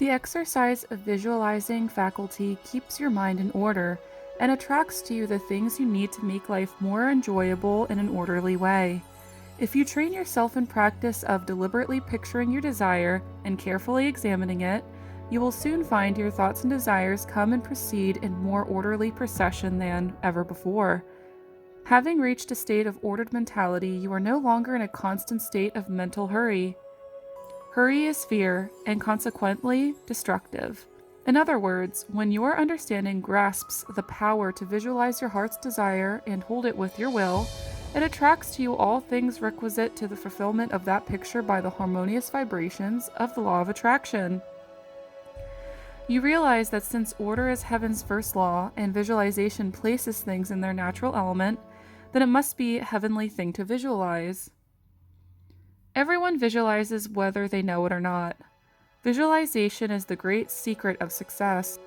The exercise of visualizing faculty keeps your mind in order and attracts to you the things you need to make life more enjoyable in an orderly way. If you train yourself in practice of deliberately picturing your desire and carefully examining it, you will soon find your thoughts and desires come and proceed in more orderly procession than ever before. Having reached a state of ordered mentality, you are no longer in a constant state of mental hurry. Hurry is fear, and consequently destructive. In other words, when your understanding grasps the power to visualize your heart's desire and hold it with your will, it attracts to you all things requisite to the fulfillment of that picture by the harmonious vibrations of the law of attraction. You realize that since order is heaven's first law and visualization places things in their natural element, then it must be a heavenly thing to visualize. Everyone visualizes whether they know it or not. Visualization is the great secret of success.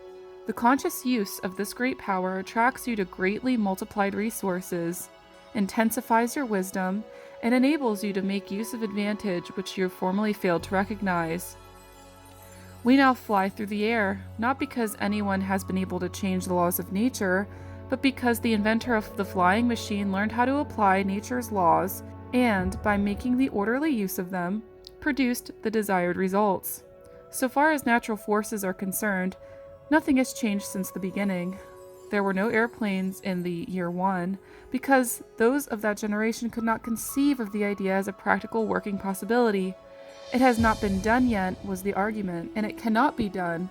The conscious use of this great power attracts you to greatly multiplied resources, intensifies your wisdom, and enables you to make use of advantage which you formerly failed to recognize. We now fly through the air, not because anyone has been able to change the laws of nature, but because the inventor of the flying machine learned how to apply nature's laws and, by making the orderly use of them, produced the desired results. So far as natural forces are concerned, nothing has changed since the beginning. There were no airplanes in the year 1, because those of that generation could not conceive of the idea as a practical working possibility. It has not been done yet, was the argument, and it cannot be done.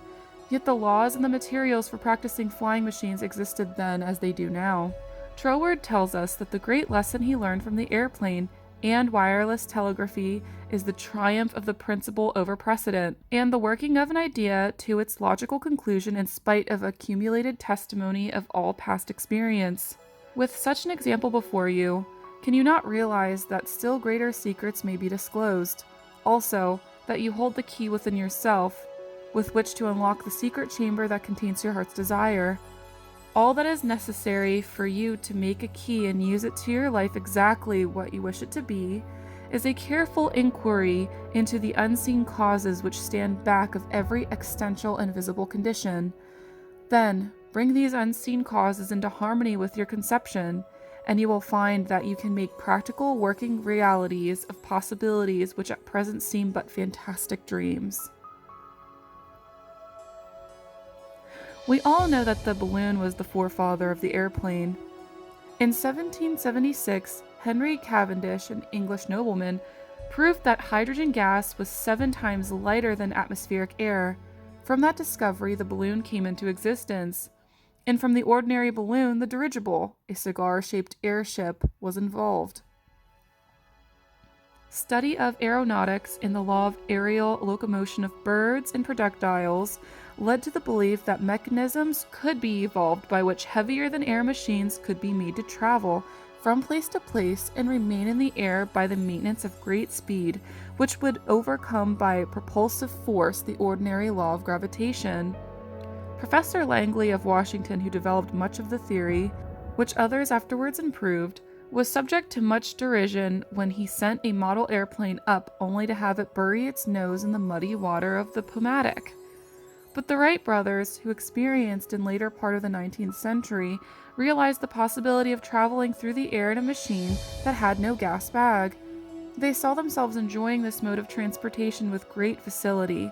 Yet the laws and the materials for practicing flying machines existed then as they do now. Troward tells us that the great lesson he learned from the airplane and wireless telegraphy is the triumph of the principle over precedent, and the working of an idea to its logical conclusion in spite of accumulated testimony of all past experience. With such an example before you, can you not realize that still greater secrets may be disclosed? Also, that you hold the key within yourself, with which to unlock the secret chamber that contains your heart's desire. All that is necessary for you to make a key and use it to your life exactly what you wish it to be is a careful inquiry into the unseen causes which stand back of every existential and visible condition. Then, bring these unseen causes into harmony with your conception, and you will find that you can make practical working realities of possibilities which at present seem but fantastic dreams. We all know that the balloon was the forefather of the airplane. In 1776, Henry Cavendish, an English nobleman, proved that hydrogen gas was 7 times lighter than atmospheric air. From that discovery, the balloon came into existence. And from the ordinary balloon, the dirigible, a cigar-shaped airship, was evolved. Study of aeronautics and the law of aerial locomotion of birds and projectiles led to the belief that mechanisms could be evolved by which heavier than air machines could be made to travel from place to place and remain in the air by the maintenance of great speed, which would overcome by propulsive force the ordinary law of gravitation. Professor Langley of Washington, who developed much of the theory, which others afterwards improved, was subject to much derision when he sent a model airplane up only to have it bury its nose in the muddy water of the Potomac. But the Wright brothers, who experienced in later part of the 19th century, realized the possibility of traveling through the air in a machine that had no gas bag. They saw themselves enjoying this mode of transportation with great facility.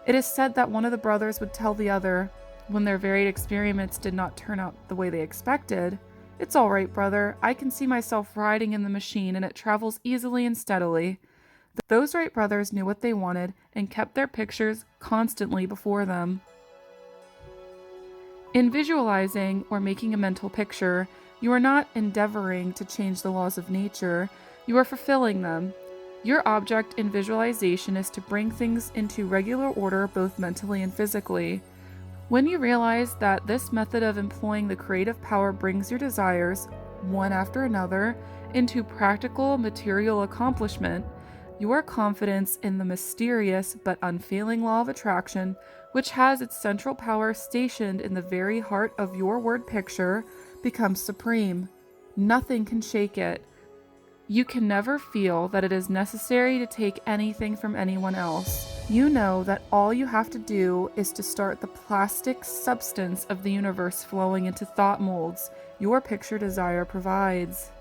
It is said that one of the brothers would tell the other, when their varied experiments did not turn out the way they expected, "It's all right, brother. I can see myself riding in the machine and it travels easily and steadily." Those Wright brothers knew what they wanted and kept their pictures constantly before them. In visualizing or making a mental picture, you are not endeavoring to change the laws of nature, you are fulfilling them. Your object in visualization is to bring things into regular order both mentally and physically. When you realize that this method of employing the creative power brings your desires, one after another, into practical material accomplishment, your confidence in the mysterious but unfailing law of attraction, which has its central power stationed in the very heart of your word picture, becomes supreme. Nothing can shake it. You can never feel that it is necessary to take anything from anyone else. You know that all you have to do is to start the plastic substance of the universe flowing into thought molds your picture desire provides.